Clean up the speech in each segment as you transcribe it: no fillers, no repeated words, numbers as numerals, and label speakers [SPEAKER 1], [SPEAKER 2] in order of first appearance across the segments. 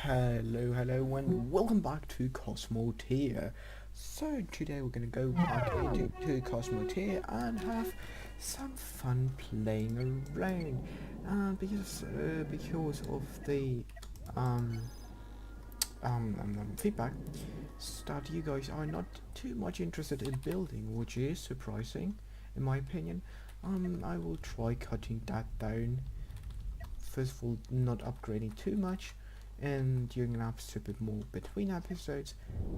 [SPEAKER 1] Hello, and welcome back to Cosmoteer. So today we're gonna go back into Cosmoteer and have some fun playing around. Because of the um, feedback, that you guys are not too much interested in building, which is surprising, in my opinion. I will try cutting that down. First of all, not upgrading too much, and doing an episode a bit more between episodes,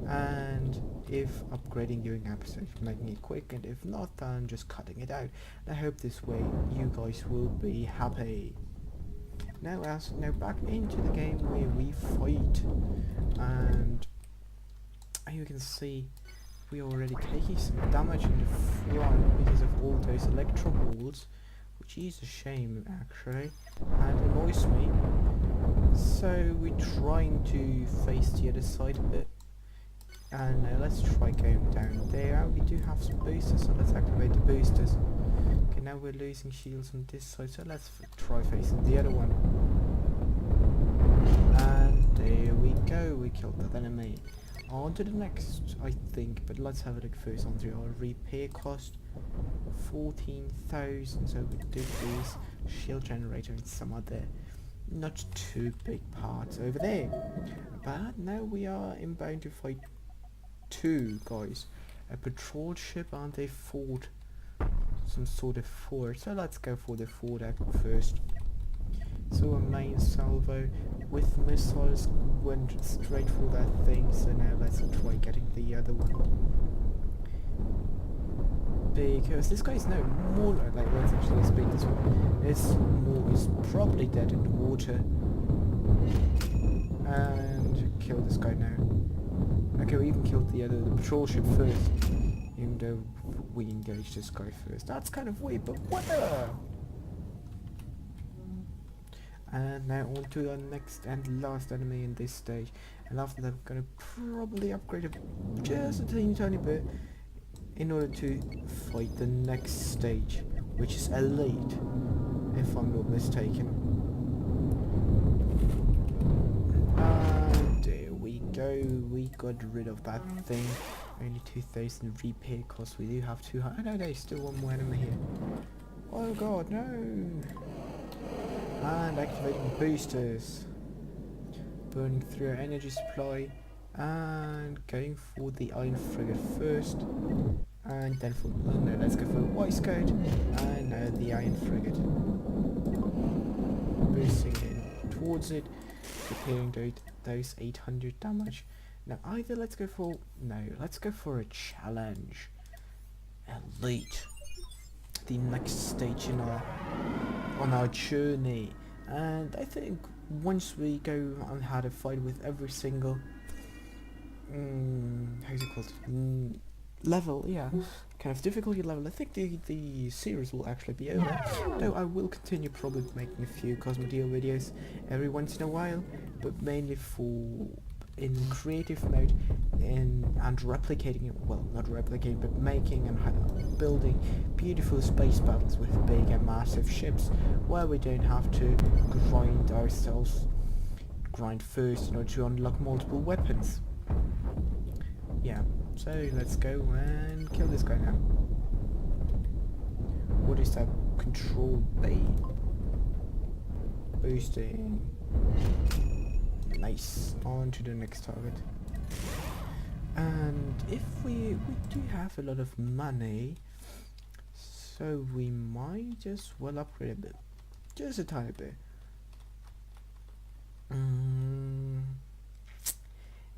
[SPEAKER 1] and if upgrading during episodes, making it quick, and if not, then just cutting it out. And I hope this way you guys will be happy. Now back into the game where we fight, and you can see we are already taking some damage in the front because of all those electro balls, which is a shame actually, and annoys me. So we're trying to face the other side a bit, and let's try going down there. We do have some boosters, so let's activate the boosters. Okay, now we're losing shields on this side, so let's try facing the other one. And there we go, we killed that enemy. On to the next, I think, but let's have a look first on our repair cost. 14,000, so we do this shield generator and some other not too big parts over there. But now we are inbound to fight two guys, a patrol ship and a fort, some sort of fort. So let's go for the fort first. So a main salvo with missiles went straight for that thing, so now let's try getting the other one. Because this guy's no more like, let's actually speak this one. It's probably dead in the water. And kill this guy now. Okay, we even killed the patrol ship first, even though we engaged this guy first. That's kind of weird, but whatever. And now on to our next and last enemy in this stage. And after that, I'm gonna probably upgrade it just a tiny bit in order to fight the next stage, which is elite, if I'm not mistaken. And there we go, we got rid of that thing. Only 2,000 repair costs. We do have 200. Oh no, there's still one more enemy here. Oh god, no! And activating boosters. Burning through our energy supply. And going for the iron frigate first, and then for no, let's go for the white scout, and now the iron frigate. Boosting in towards it, repairing those 800 damage. Now either let's go for a challenge, elite, the next stage in on our journey. And I think once we go and had a fight with every single how's it called? Level, yeah. Kind of difficulty level. I think the series will actually be over. Though I will continue probably making a few Cosmoteer videos every once in a while, but mainly for in creative mode and replicating it. Well, not replicating, but making and building beautiful space battles with big and massive ships, where we don't have to grind first in order to unlock multiple weapons. Yeah, so let's go and kill this guy now. What is that? Control B. Boosting. Nice. On to the next target. And if we do have a lot of money, so we might just well upgrade a bit. Just a tiny bit.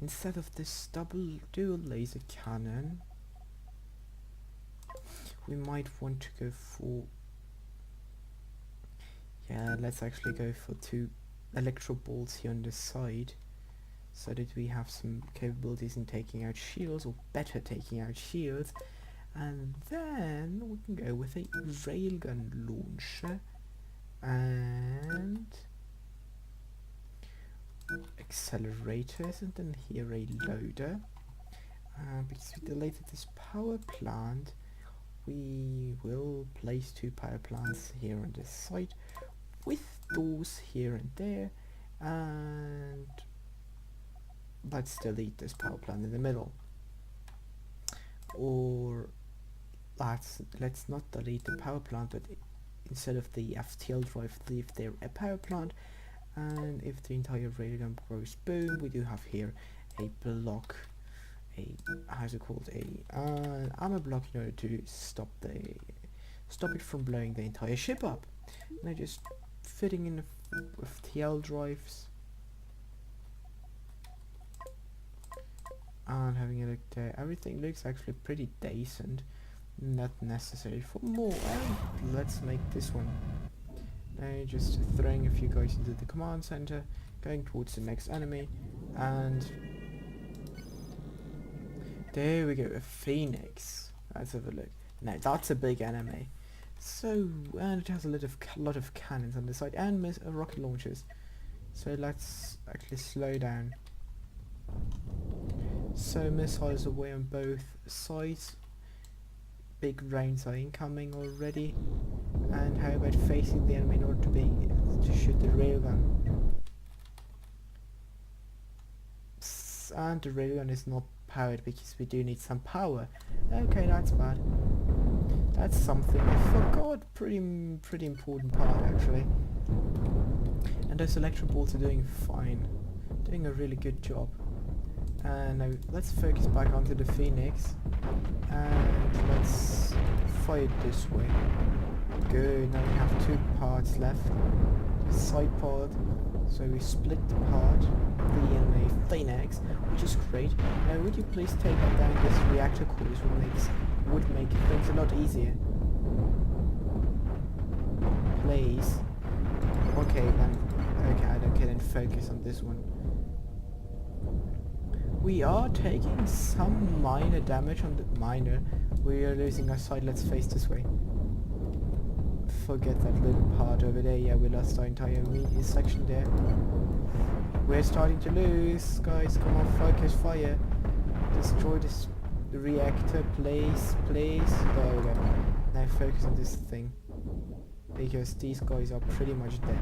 [SPEAKER 1] Instead of this dual laser cannon, we might want to go for, let's actually go for 2 electro balls here on the side, so that we have some capabilities in taking out shields, or better taking out shields. And then we can go with a railgun launcher and accelerators, and then here a loader. Because we deleted this power plant, we will place 2 power plants here on this site with doors here and there, and let's delete this power plant in the middle. Or let's not delete the power plant, but instead of the FTL drive, leave there a power plant. And if the entire railgun grows, boom, we do have here a block, how's it called, armor block in order to stop it from blowing the entire ship up. Now just fitting in with TL drives and having a look there. Everything looks actually pretty decent. Not necessary for more. And let's make this one. Now just throwing a few guys into the command center, going towards the next enemy, and there we go, a phoenix. Let's have a look. Now that's a big enemy. So, and it has a lot of cannons on the side and rocket launchers. So let's actually slow down. So missiles away on both sides. Big rounds are incoming already. And how about facing the enemy in order to shoot the railgun? And the railgun is not powered because we do need some power. Okay, that's bad. That's something I forgot. Pretty important part actually. And those electro bolts are doing fine, doing a really good job. And now let's focus back onto the Phoenix, and let's fire it this way. Good. Now we have 2 parts left. Side part. So we split the part, the enemy Phoenix, which is great. Now would you please take down this reactor cores, would make things a lot easier. Please. Okay then. Okay, then focus on this one. We are taking some minor damage on the minor. We are losing our side. Let's face this way. Forget that little part over there. Yeah, we lost our entire section there. We're starting to lose, guys. Come on, focus fire. Destroy this reactor, please. There we go. Now focus on this thing, because these guys are pretty much dead,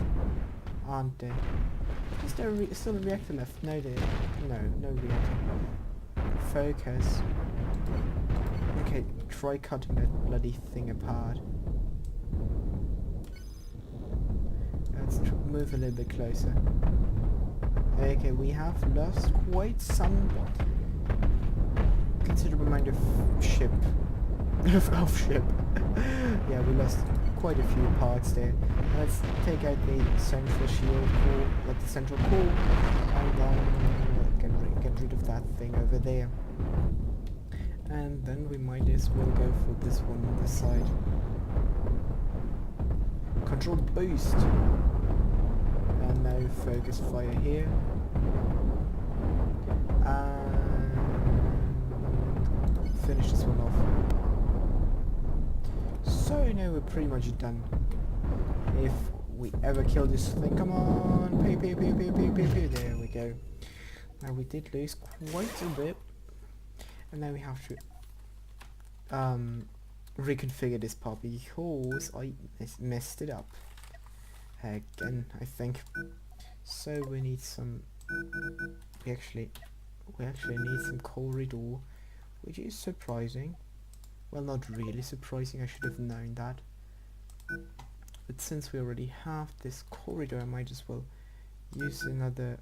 [SPEAKER 1] aren't they? Is there still a reactor left? No, no reactor. Focus. Okay, try cutting that bloody thing apart. Let's move a little bit closer. Okay, we have lost quite some considerable amount of ship. Yeah, we lost quite a few parts there. Let's take out the central shield core, like the central core, and then get rid of that thing over there. And then we might as well go for this one on the side. Control boost. And now focus fire here. And finish this one off. So now we're pretty much done. If we ever kill this thing, come on, pew. There we go. Now we did lose quite a bit, and now we have to reconfigure this part because I messed it up again, I think. So we need some. We actually need some corridor, which is surprising. Well, not really surprising, I should have known that. But since we already have this corridor, I might as well use another,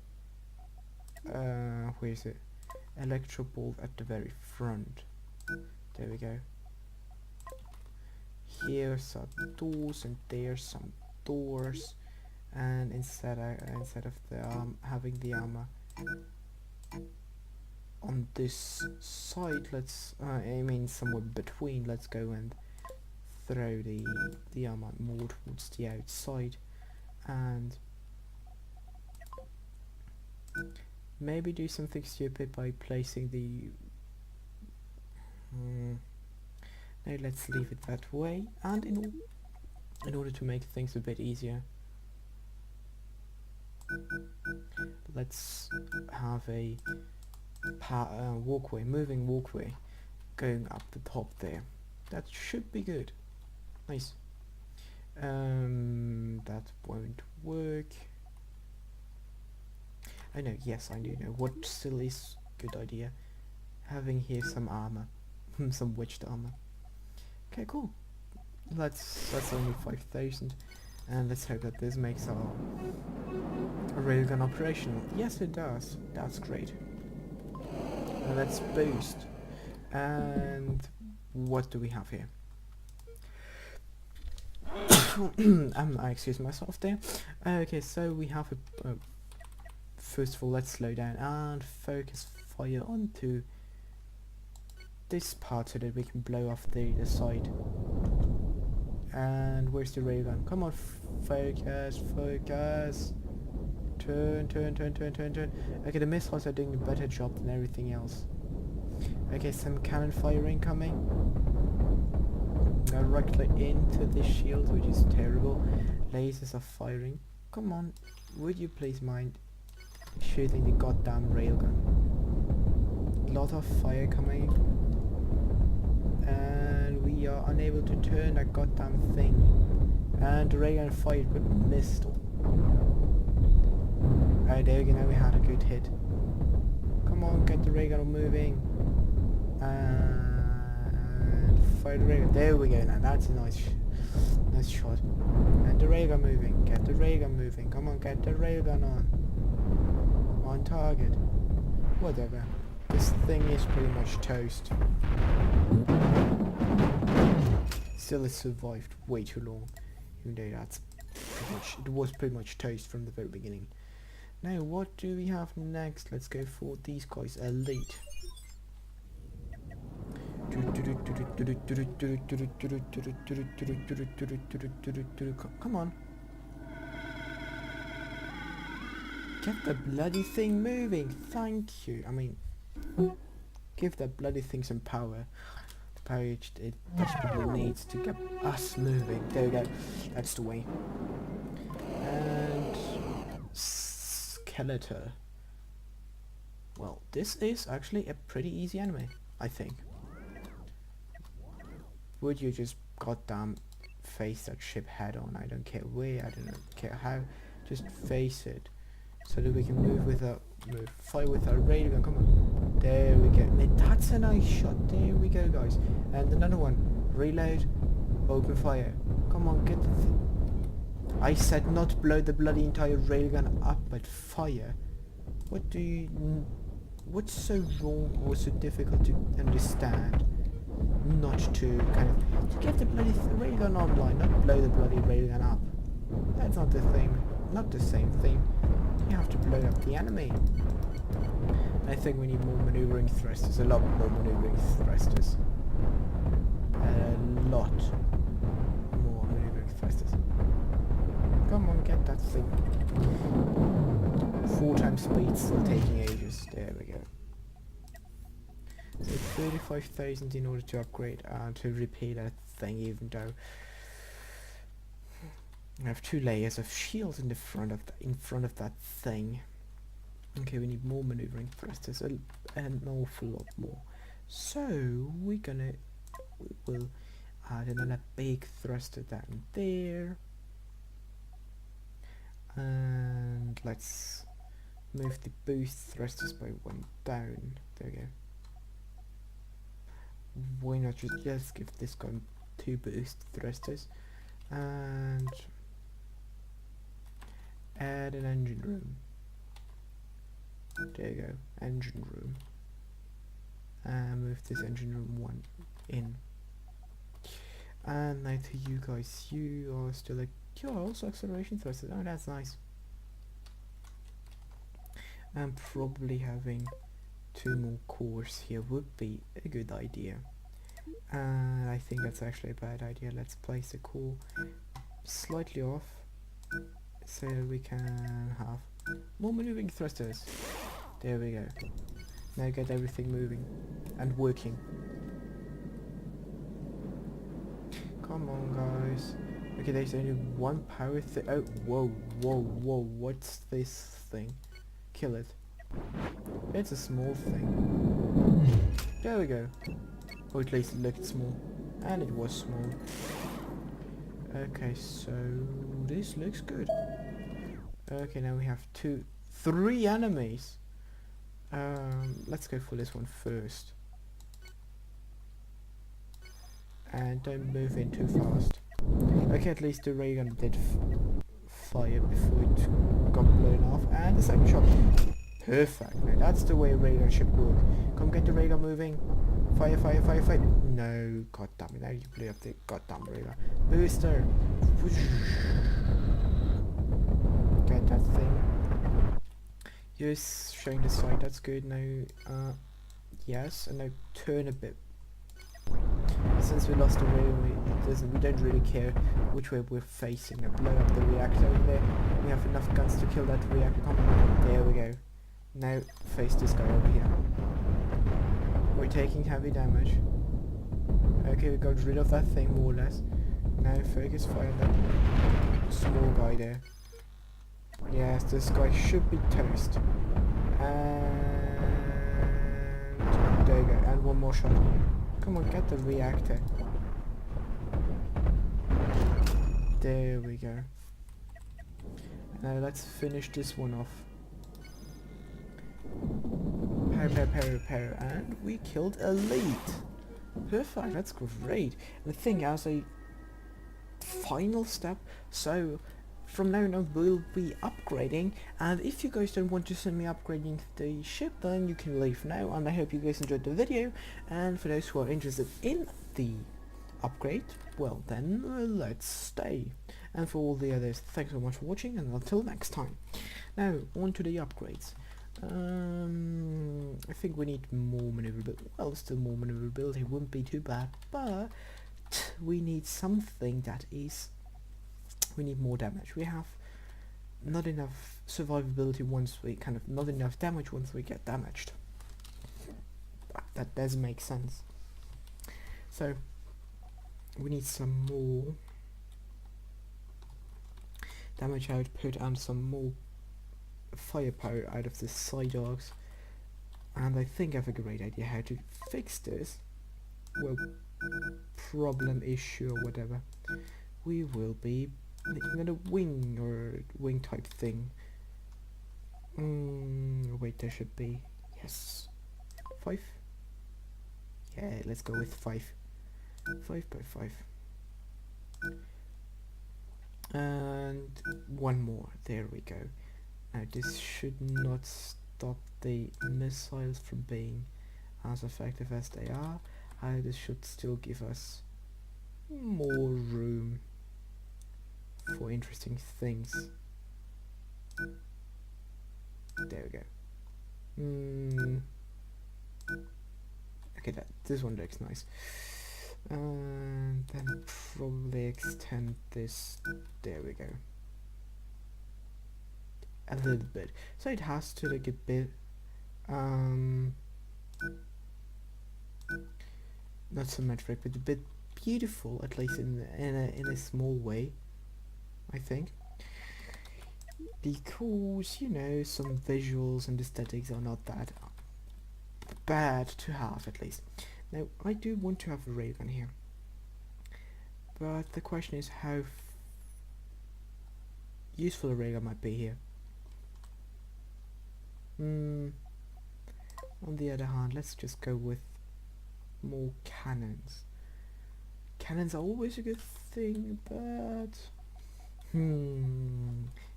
[SPEAKER 1] where is it? Electro bolt at the very front. There we go. Here some doors and there some doors. And instead of the having the armor on this side, let's I mean somewhere between, let's go and throw the armor more towards the outside, and maybe do something stupid by placing the no, let's leave it that way, and in order to make things a bit easier, let's have a moving walkway going up the top there. That should be good. Nice. That won't work. I know, yes, I do know. What still is good idea? Having here some armor. Some witched armor. Okay, cool. That's only 5,000. And let's hope that this makes our railgun operational. Yes, it does. That's great. And let's boost. And what do we have here? I excuse myself there. Okay, so we have a... first of all, let's slow down and focus fire onto this part so that we can blow off the side. And where's the railgun? Come on, focus, focus. Turn, turn, turn, turn, turn, turn. Okay, the missiles are doing a better job than everything else. Okay, some cannon fire incoming. Directly into the shield, which is terrible. Lasers are firing. Come on, would you please mind shooting the goddamn railgun? Lot of fire coming. And we are unable to turn that goddamn thing. And the railgun fired but missed. Alright, there we go, now we had a good hit. Come on, get the railgun moving. And fire the railgun. There we go, now that's a nice shot. And the railgun moving. Get the railgun moving. Come on, get the railgun on target. Whatever. This thing is pretty much toast. Still, it survived way too long. Even though that's pretty much, it was pretty much toast from the very beginning. Now, what do we have next? Let's go for these guys. Elite. Come on. Get the bloody thing moving. Thank you. I mean, give that bloody thing some power. The power it desperately needs to get us moving. There we go. That's the way. And Skeletor. Well, this is actually a pretty easy enemy, I think. Would you just goddamn face that ship head on? I don't care where, I don't care how. Just face it. So that we can fire with our railgun. Come on. There we go. Now that's a nice shot. There we go, guys. And another one. Reload. Open fire. Come on, get the thing. I said not blow the bloody entire railgun up, but fire. What's so wrong or so difficult to understand? Not to kind of to get the bloody railgun online, not blow the bloody railgun up. That's not the thing. Not the same thing. You have to blow up the enemy. I think we need more maneuvering thrusters, a lot more maneuvering thrusters. A lot more maneuvering thrusters. Come on, get that thing. 4 times speed, still taking ages. There we go. So 35,000 in order to upgrade to repair that thing, even though I have 2 layers of shields in the front of that thing. Okay, we need more maneuvering thrusters, an awful lot more. So we'll add another big thruster down there, and let's move the boost thrusters by 1 down. There we go. Why not just give this guy 2 boost thrusters and add an engine room. There you go, engine room. And move this engine room 1 in. And now to you guys, you are still like, you are also acceleration thrusters. Oh, that's nice. And probably having 2 more cores here would be a good idea. And I think that's actually a bad idea. Let's place the core slightly off so that we can have more maneuvering thrusters. There we go. Now get everything moving and working. Come on, guys. Okay, there's only 1 power thing. Oh, whoa, whoa, whoa. What's this thing? Kill it. It's a small thing. There we go. Or at least it looked small. And it was small. Okay, so this looks good. Okay, now we have 2 3 enemies. Let's go for this one first. And don't move in too fast. Okay, at least the ray gun did fire before it got blown off. And the second shot. Perfect. Now that's the way ray gun should work. Come get the ray gun moving. Fire, fire, fire, fire. No, god damn it. Now you blew up the goddamn ray gun. Booster. Get that thing. Just showing the side, that's good. Now, yes, and now turn a bit. Since we lost the ray, we don't really care which way we're facing. Now blow up the reactor over there. We have enough guns to kill that reactor. Come on, there we go. Now face this guy over here. We're taking heavy damage. Okay, we got rid of that thing more or less. Now focus fire on that small guy there. Yes, this guy should be toast. And there you go. And one more shot. Come on, get the reactor. There we go. Now let's finish this one off. Power, and we killed Elite. Perfect, that's great. And the thing as a final step, so from now on we'll be upgrading, and if you guys don't want to see me upgrading the ship, then you can leave now, and I hope you guys enjoyed the video. And for those who are interested in the upgrade, well then let's stay. And for all the others, thanks so much for watching, and until next time. Now on to the upgrades. I think we need more maneuverability. Well, still more maneuverability wouldn't be too bad, but we need something that is, we need more damage. We have not enough survivability once we not enough damage once we get damaged. That does make sense. So we need some more damage output and some more firepower out of the side arcs, and I think I have a great idea how to fix this. Well, problem, issue, or whatever. We will be making it a wing or wing type thing. Wait, there should be, yes, 5. Yeah, let's go with 5. 5 by 5. And one more. There we go. Now this should not stop the missiles from being as effective as they are. This should still give us more room for interesting things. There we go. Okay, this one looks nice. And then probably extend this. There we go. A little bit, so it has to look a bit not symmetric, but a bit beautiful, at least in a small way, I think, because you know, some visuals and aesthetics are not that bad to have, at least. Now I do want to have a ray gun here, but the question is how useful a ray gun might be here. On the other hand, let's just go with more cannons. Cannons are always a good thing, but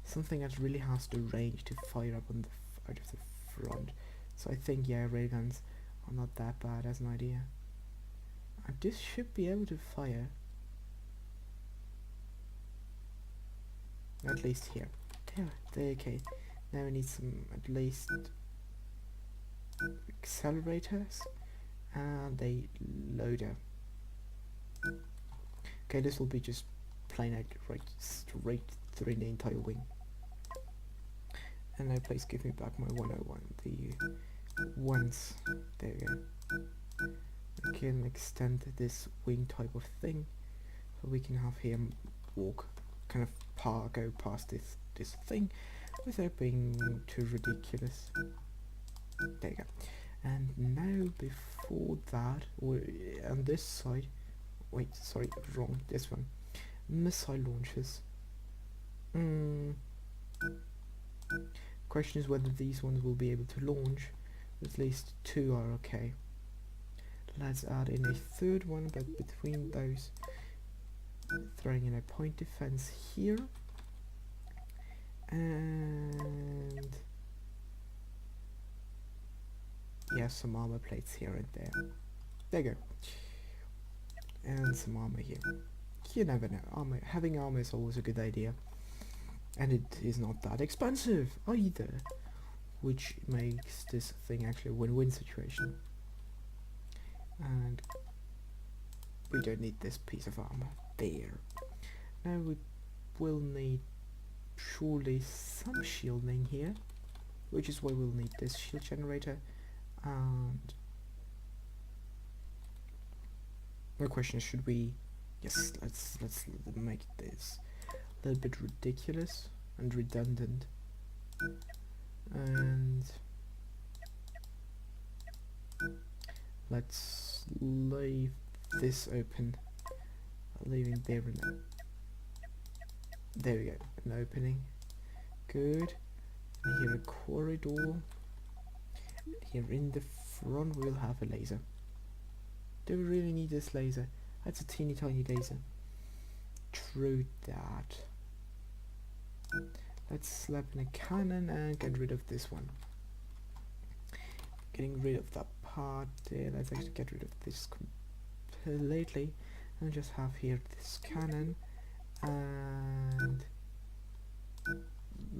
[SPEAKER 1] something that really has the range to fire up on the out of the front. So I think, yeah, ray guns are not that bad as an idea. And this should be able to fire, at least here. There, okay. Now we need some, at least, accelerators and a loader. Okay, this will be just plain out right straight through the entire wing. And now please give me back my 101, the ones. There we go. We can extend this wing type of thing, so we can have him walk, go past this thing without being too ridiculous. There you go. And now before that, on this side, wait, sorry, wrong, this one, missile launchers. Question is whether these ones will be able to launch. At least 2 are okay. Let's add in a third one, but between those, throwing in a point defense here, and yeah, some armor plates here and there. There you go. And some armor here. You never know. Having armor is always a good idea. And it is not that expensive either, which makes this thing actually a win-win situation. And we don't need this piece of armor there. Now we will need surely some shielding here, which is why we'll need this shield generator. And my question is, should we... Yes, let's make this a little bit ridiculous and redundant. And let's leave this open, leaving there and there we go, an opening. Good. And here a corridor. Here in the front we'll have a laser. Do we really need this laser? That's a teeny tiny laser. True that. Let's slap in a cannon and get rid of this one. Getting rid of that part there. Let's actually get rid of this completely and just have here this cannon and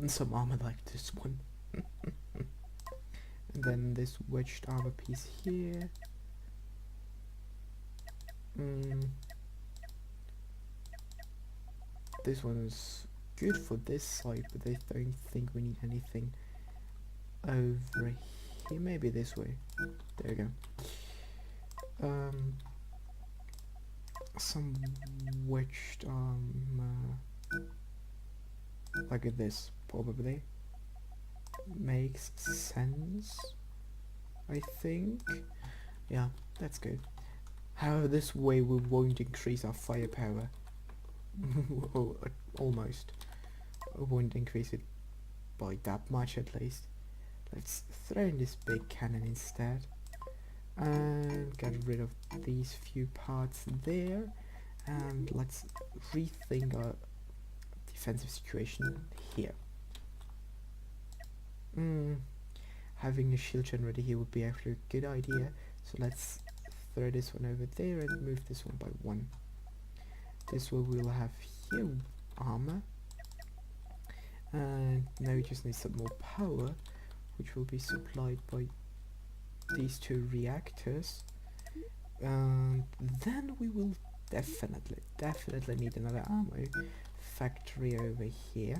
[SPEAKER 1] some armor like this one. And then this wedged armor piece here. This one is good for this side, but I don't think we need anything over here. Maybe this way. There we go. Some wedged armor like this probably makes sense, I think. Yeah, that's good. However, this way we won't increase our firepower. Almost. We won't increase it by that much at least. Let's throw in this big cannon instead and get rid of these few parts there, and let's rethink our defensive situation here. Having a shield generator here would be actually a good idea, so let's throw this one over there and move this one by 1. This way we'll have here armor, and now we just need some more power, which will be supplied by these 2 reactors, and then we will definitely need another ammo factory over here.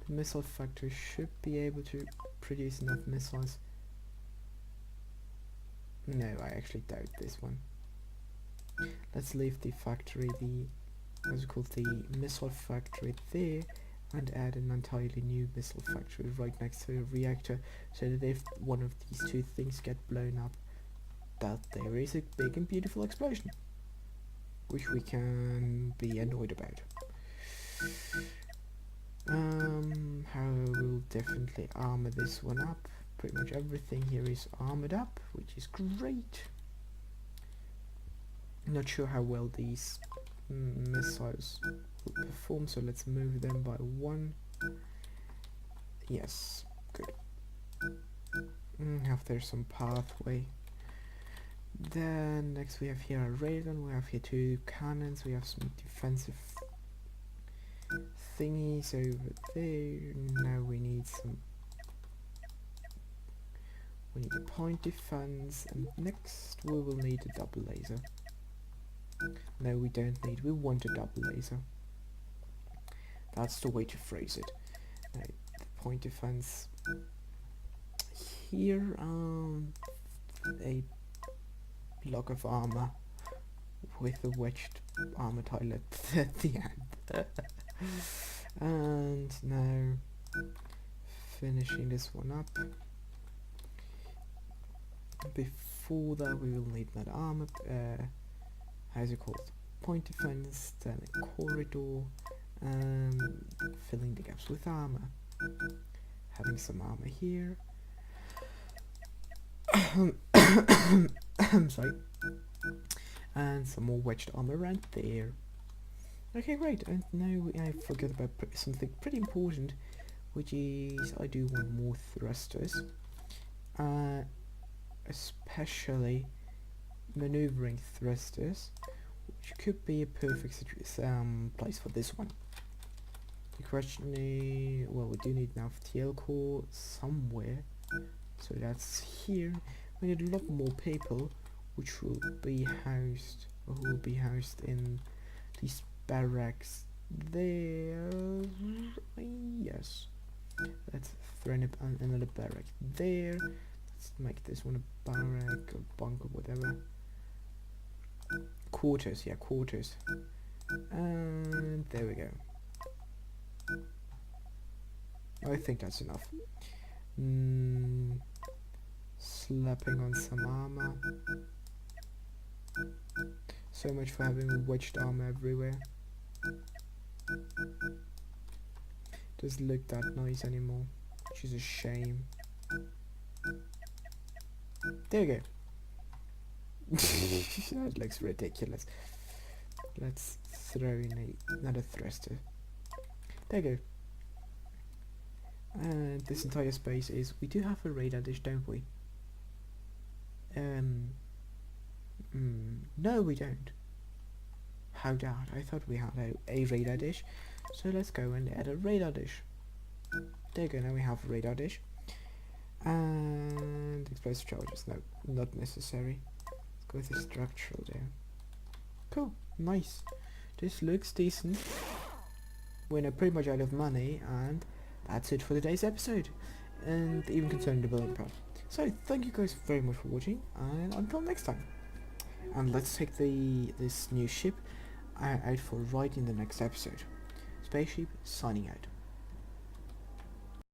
[SPEAKER 1] The missile factory should be able to produce enough missiles. No, I actually doubt this one. Let's leave the factory, the missile factory there, and add an entirely new missile factory right next to the reactor, so that if one of these 2 things get blown up, that there is a big and beautiful explosion, which we can be annoyed about. However, we'll definitely armor this one up. Pretty much everything here is armored up, which is great. Not sure how well these missiles will perform, so let's move them by 1. Yes, good. Have there some pathway. Then next we have here a railgun, we have here 2 cannons, we have some defensive thingies over there. Now we need a point defense, and next we will need a double laser. No, we don't need, we want a double laser. That's the way to phrase it. Now, the point defense here, a block of armor with a wedged armor tile at the end. And now finishing this one up. Before that we will need that armor, how's it called, point defense, then a corridor, and filling the gaps with armor. Having bring some armor here. Sorry. And some more wedged armor around there. Okay, great. And now I forgot about something pretty important, which is I do want more thrusters. Especially maneuvering thrusters, which could be a perfect place for this one. The question is, well, we do need now TL core somewhere, so that's here. We need a lot more people, which will be housed, or who will be housed in these barracks there. Yes, let's throw in another barrack there. Let's make this one a barrack or bunker, whatever. Quarters, yeah, quarters. And there we go. I think that's enough. Slapping on some armor. So much for having wedged armor everywhere. Doesn't look that nice anymore, which is a shame. There you go. That looks ridiculous. Let's throw in another thruster. There you go. And this entire space is... We do have a radar dish, don't we? No, we don't. How that? I thought we had a radar dish. So let's go and add a radar dish. There you go, now we have a radar dish. And explosive charges. No, not necessary. Let's go with the structural there. Cool, nice. This looks decent. We're pretty much out of money, and that's it for today's episode. And even concerning the building part. So thank you guys very much for watching, and until next time. And let's take this new ship out for right in the next episode. Spaceship signing out.